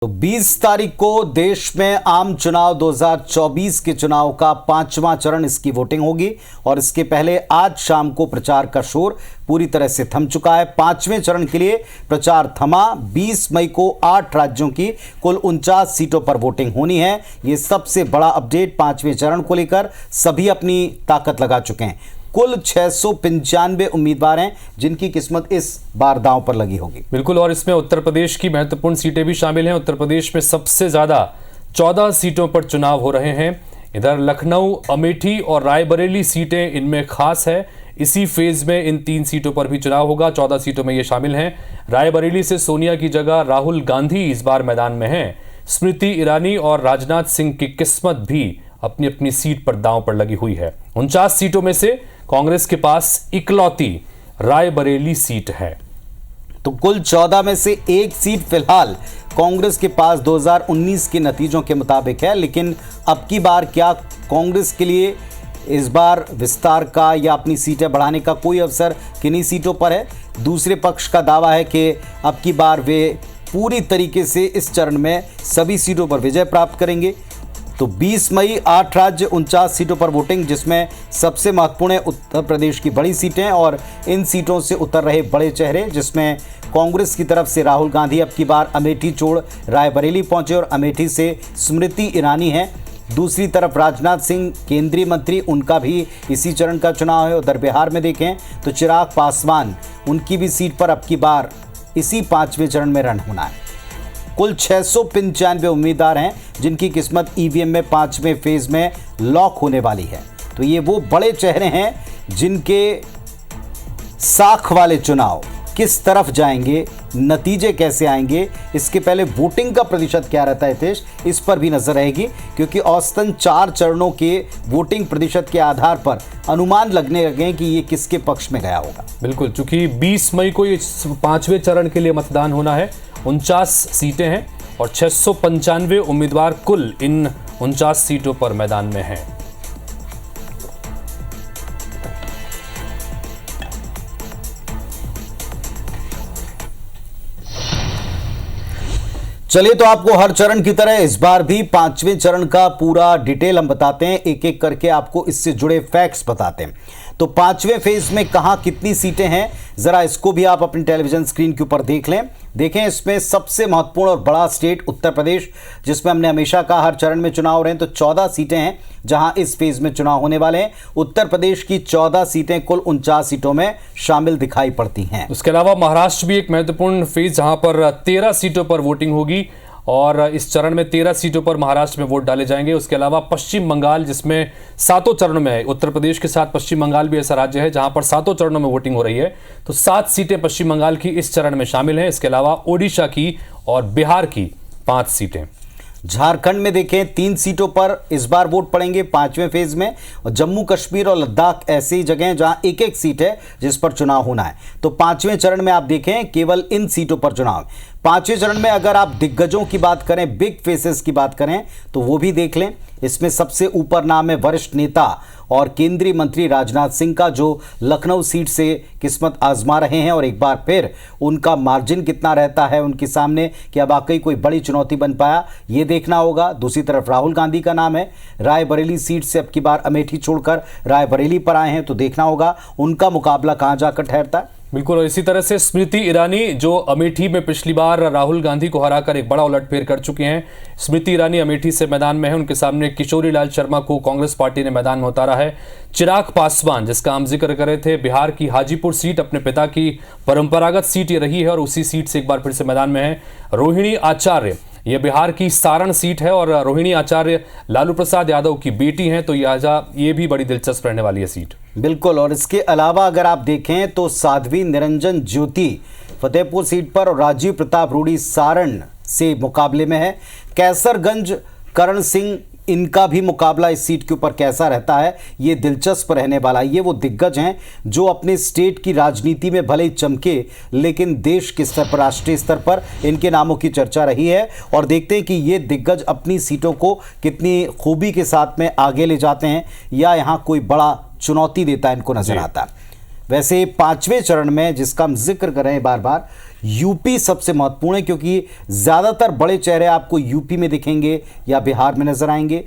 तो 20 तारीख को देश में आम चुनाव 2024 के चुनाव का 5वां चरण इसकी वोटिंग होगी और इसके पहले आज शाम को प्रचार का शोर पूरी तरह से थम चुका है। 5वें चरण के लिए प्रचार थमा। 20 मई को 8 राज्यों की कुल 49 सीटों पर वोटिंग होनी है। ये सबसे बड़ा अपडेट 5वें चरण को लेकर सभी अपनी ताकत लगा चुके हैं। कुल 695 उम्मीदवार हैं जिनकी किस्मत इस बार दांव पर लगी होगी। बिल्कुल, और इसमें उत्तर प्रदेश की महत्वपूर्ण सीटें भी शामिल हैं। उत्तर प्रदेश में सबसे ज्यादा 14 सीटों पर चुनाव हो रहे हैं। इधर लखनऊ, अमेठी और रायबरेली सीटें इनमें खास है। इसी फेज में इन 3 सीटों पर भी चुनाव होगा। 14 सीटों में ये शामिल हैं। रायबरेली से सोनिया की जगह राहुल गांधी इस बार मैदान में हैं। स्मृति ईरानी और राजनाथ सिंह की किस्मत भी अपनी अपनी सीट पर दांव पर लगी हुई है। 49 सीटों में से कांग्रेस के पास इकलौती रायबरेली सीट है। तो कुल 14 में से एक सीट फिलहाल कांग्रेस के पास 2019 के नतीजों के मुताबिक है, लेकिन अब की बार क्या कांग्रेस के लिए इस बार विस्तार का या अपनी सीटें बढ़ाने का कोई अवसर किन्हीं सीटों पर है? दूसरे पक्ष का दावा है कि अब की बार वे पूरी तरीके से इस चरण में सभी सीटों पर विजय प्राप्त करेंगे। तो 20 मई 8 राज्य 49 सीटों पर वोटिंग, जिसमें सबसे महत्वपूर्ण है उत्तर प्रदेश की बड़ी सीटें और इन सीटों से उतर रहे बड़े चेहरे, जिसमें कांग्रेस की तरफ से राहुल गांधी अब की बार अमेठी छोड़ रायबरेली पहुंचे और अमेठी से स्मृति ईरानी हैं। दूसरी तरफ राजनाथ सिंह केंद्रीय मंत्री, उनका भी इसी चरण का चुनाव है। उधर बिहार में देखें तो चिराग पासवान, उनकी भी सीट पर अब की बार इसी 5वें चरण में रण होना है। कुल 695 उम्मीदवार हैं जिनकी किस्मत ईवीएम में 5वें फेज में लॉक होने वाली है। तो ये वो बड़े चेहरे हैं जिनके साख वाले चुनाव किस तरफ जाएंगे, नतीजे कैसे आएंगे, इसके पहले वोटिंग का प्रतिशत क्या रहता है हितेश, इस पर भी नजर रहेगी, क्योंकि औसतन 4 चरणों के वोटिंग प्रतिशत के आधार पर अनुमान लगने लगे कि ये किसके पक्ष में गया होगा। बिल्कुल, चूंकि 20 मई को ये 5वें चरण के लिए मतदान होना है। 49 सीटें हैं और 695 उम्मीदवार कुल इन 49 सीटों पर मैदान में हैं। चलिए, तो आपको हर चरण की तरह इस बार भी 5वें चरण का पूरा डिटेल हम बताते हैं, एक एक करके आपको इससे जुड़े फैक्ट्स बताते हैं। तो 5वें फेज में कहां कितनी सीटें हैं, जरा इसको भी आप अपनी टेलीविजन स्क्रीन के ऊपर देख लें। देखें, इसमें सबसे महत्वपूर्ण और बड़ा स्टेट उत्तर प्रदेश, जिसमें हमने हमेशा कहा हर चरण में चुनाव हो रहे हैं। तो 14 सीटें हैं जहां इस फेज में चुनाव होने वाले हैं। उत्तर प्रदेश की 14 सीटें कुल 49 सीटों में शामिल दिखाई पड़ती हैं। उसके अलावा महाराष्ट्र भी एक महत्वपूर्ण फेज, जहां पर 13 सीटों पर वोटिंग होगी और इस चरण में 13 सीटों पर महाराष्ट्र में वोट डाले जाएंगे। उसके अलावा पश्चिम बंगाल, जिसमें 7 चरणों में है। उत्तर प्रदेश के साथ पश्चिम बंगाल भी ऐसा राज्य है जहां पर 7 चरणों में वोटिंग हो रही है। तो 7 सीटें पश्चिम बंगाल की इस चरण में शामिल हैं। इसके अलावा ओडिशा की और बिहार की 5 सीटें। झारखंड में देखें 3 सीटों पर इस बार वोट पड़ेंगे 5वें फेज में, और जम्मू कश्मीर और लद्दाख ऐसी जगह हैं जहां एक एक सीट है जिस पर चुनाव होना है। तो 5वें चरण में आप देखें केवल इन सीटों पर चुनाव। 5वें चरण में अगर आप दिग्गजों की बात करें, बिग फेसेस की बात करें, तो वो भी देख लें। इसमें सबसे ऊपर नाम है वरिष्ठ नेता और केंद्रीय मंत्री राजनाथ सिंह का, जो लखनऊ सीट से किस्मत आजमा रहे हैं और एक बार फिर उनका मार्जिन कितना रहता है उनके सामने, क्या वाकई कोई बड़ी चुनौती बन पाया, ये देखना होगा। दूसरी तरफ राहुल गांधी का नाम है, रायबरेली सीट से अब की बार अमेठी छोड़कर रायबरेली पर आए हैं, तो देखना होगा उनका मुकाबला कहां जाकर ठहरता है। बिल्कुल, और इसी तरह से स्मृति ईरानी, जो अमेठी में पिछली बार राहुल गांधी को हराकर एक बड़ा उलटफेर कर चुके हैं। स्मृति ईरानी अमेठी से मैदान में है। उनके सामने किशोरी लाल शर्मा को कांग्रेस पार्टी ने मैदान में उतारा है। चिराग पासवान, जिसका हम जिक्र कर रहे थे, बिहार की हाजीपुर सीट अपने पिता की परंपरागत सीट ये रही है और उसी सीट से एक बार फिर से मैदान में है। रोहिणी आचार्य, ये बिहार की सारण सीट है और रोहिणी आचार्य लालू प्रसाद यादव की बेटी हैं, तो ये भी बड़ी दिलचस्प रहने वाली है सीट। बिल्कुल, और इसके अलावा अगर आप देखें तो साध्वी निरंजन ज्योति फतेहपुर सीट पर और राजीव प्रताप रूडी सारण से मुकाबले में है। कैसरगंज करण सिंह, इनका भी मुकाबला इस सीट के ऊपर कैसा रहता है, ये दिलचस्प रहने वाला है। ये वो दिग्गज हैं जो अपने स्टेट की राजनीति में भले ही चमके, लेकिन देश के स्तर पर, राष्ट्रीय स्तर पर इनके नामों की चर्चा रही है। और देखते हैं कि ये दिग्गज अपनी सीटों को कितनी खूबी के साथ में आगे ले जाते हैं या यहाँ कोई बड़ा चुनौती देता है इनको नजर आता है। वैसे 5वें चरण में जिसका हम जिक्र कर रहे हैं बार बार, यूपी सबसे महत्वपूर्ण है क्योंकि ज़्यादातर बड़े चेहरे आपको यूपी में दिखेंगे या बिहार में नजर आएंगे।